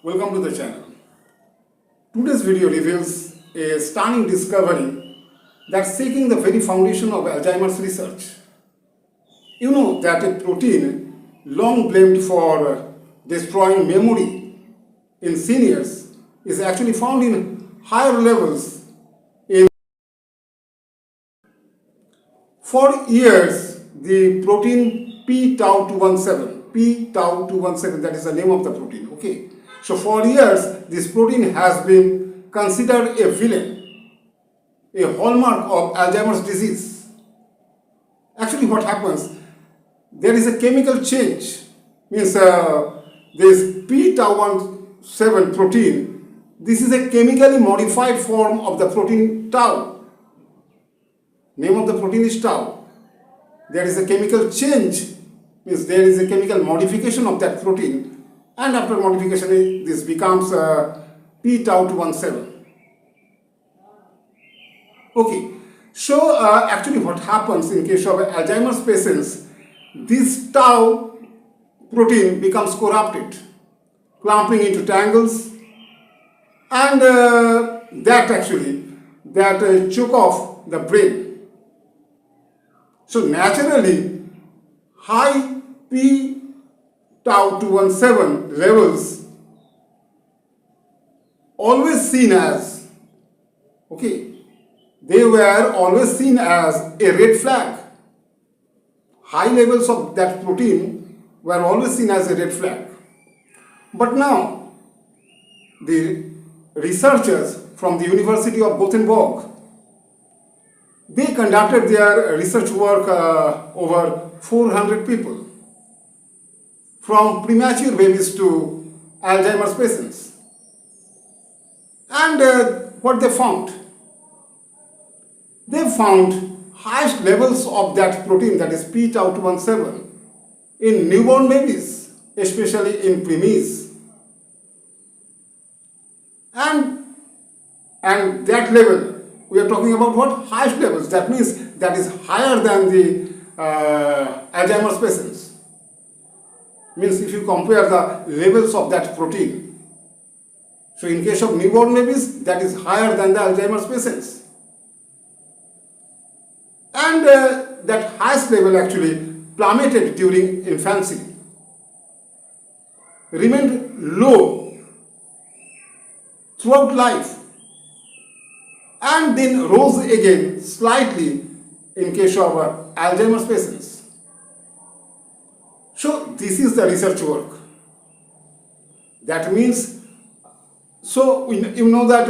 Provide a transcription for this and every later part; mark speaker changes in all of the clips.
Speaker 1: Welcome to the channel. Today's video reveals a stunning discovery that's shaking the very foundation of Alzheimer's research. You know that a protein long blamed for destroying memory in seniors is actually found in higher levels in. For years, the protein p-tau217, that is the name of the protein, okay? So for years, this protein has been considered a villain, a hallmark of Alzheimer's disease. Actually, what happens, there is a chemical change, means this p-tau17 protein, this is a chemically modified form of the protein tau. Name of the protein is tau. There is a chemical change, means there is a chemical modification of that protein, and after modification this becomes p-tau217. Okay, so actually what happens in case of Alzheimer's patients, this tau protein becomes corrupted, clumping into tangles, and that choke off the brain. So naturally, high p-tau217 levels always seen as, okay, they were always seen as a red flag. High levels of that protein were always seen as a red flag. But now, the researchers from the University of Gothenburg, they conducted their research work over 400 people, from premature babies to Alzheimer's patients. And what they found? They found highest levels of that protein, that is p-tau217, in newborn babies, especially in preemies. And that level, we are talking about what? Highest levels. That means that is higher than the Alzheimer's patients. Means if you compare the levels of that protein. So in case of newborn babies, that is higher than the Alzheimer's patients. And that highest level actually plummeted during infancy, remained low throughout life, and then rose again slightly in case of Alzheimer's patients. So this is the research work. That means, so you know that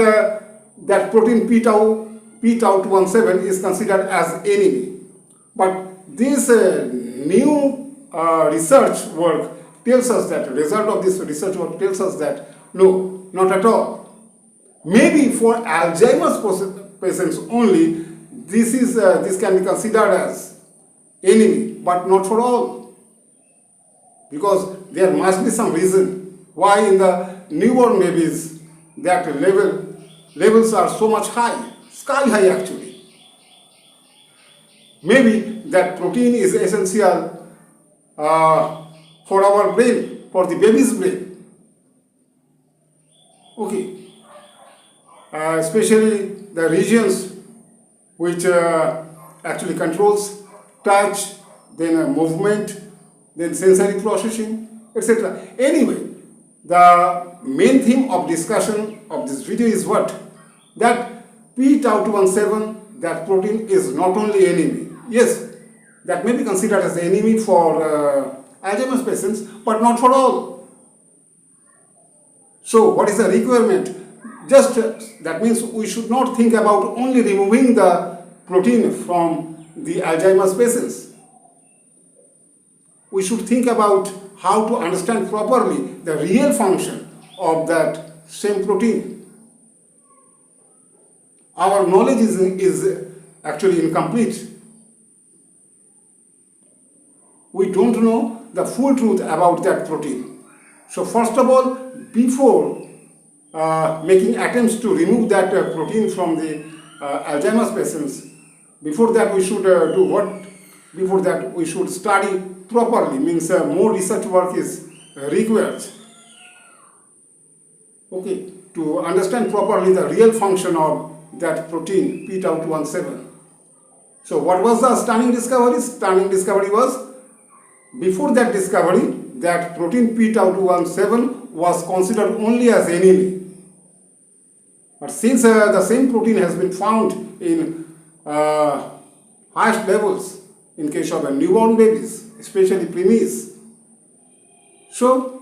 Speaker 1: that protein p-tau217 is considered as enemy. But this new research work tells us that, result of this research work tells us that no, not at all. Maybe for Alzheimer's patients only, this can be considered as enemy, but not for all. Because there must be some reason why in the newborn babies that levels are so much high, sky high actually. Maybe that protein is essential for our brain, for the baby's brain. Okay. Especially the regions which actually controls touch, then movement, then sensory processing, etc. Anyway, the main theme of discussion of this video is what? That p-tau217, that protein is not only enemy. Yes, that may be considered as enemy for Alzheimer's patients, but not for all. So what is the requirement? Just that means we should not think about only removing the protein from the Alzheimer's patients. We should think about how to understand properly the real function of that same protein. Our knowledge is actually incomplete. We don't know the full truth about that protein. So first of all, before making attempts to remove that protein from the Alzheimer's patients, before that we should do what? Before that we should study properly, means more research work is required. Okay, to understand properly the real function of that protein p-tau217. So what was the stunning discovery? Stunning discovery was, before that discovery, that protein p-tau217 was considered only as enemy. But since the same protein has been found in highest levels in case of newborn babies, especially preemies, so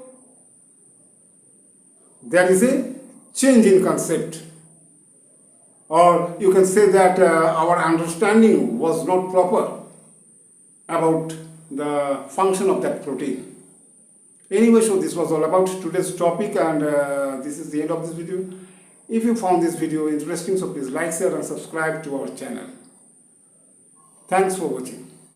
Speaker 1: there is a change in concept, or you can say that our understanding was not proper about the function of that protein. Anyway, so this was all about today's topic, and this is the end of this video. If you found this video interesting, so please like, share and subscribe to our channel. Thanks for watching.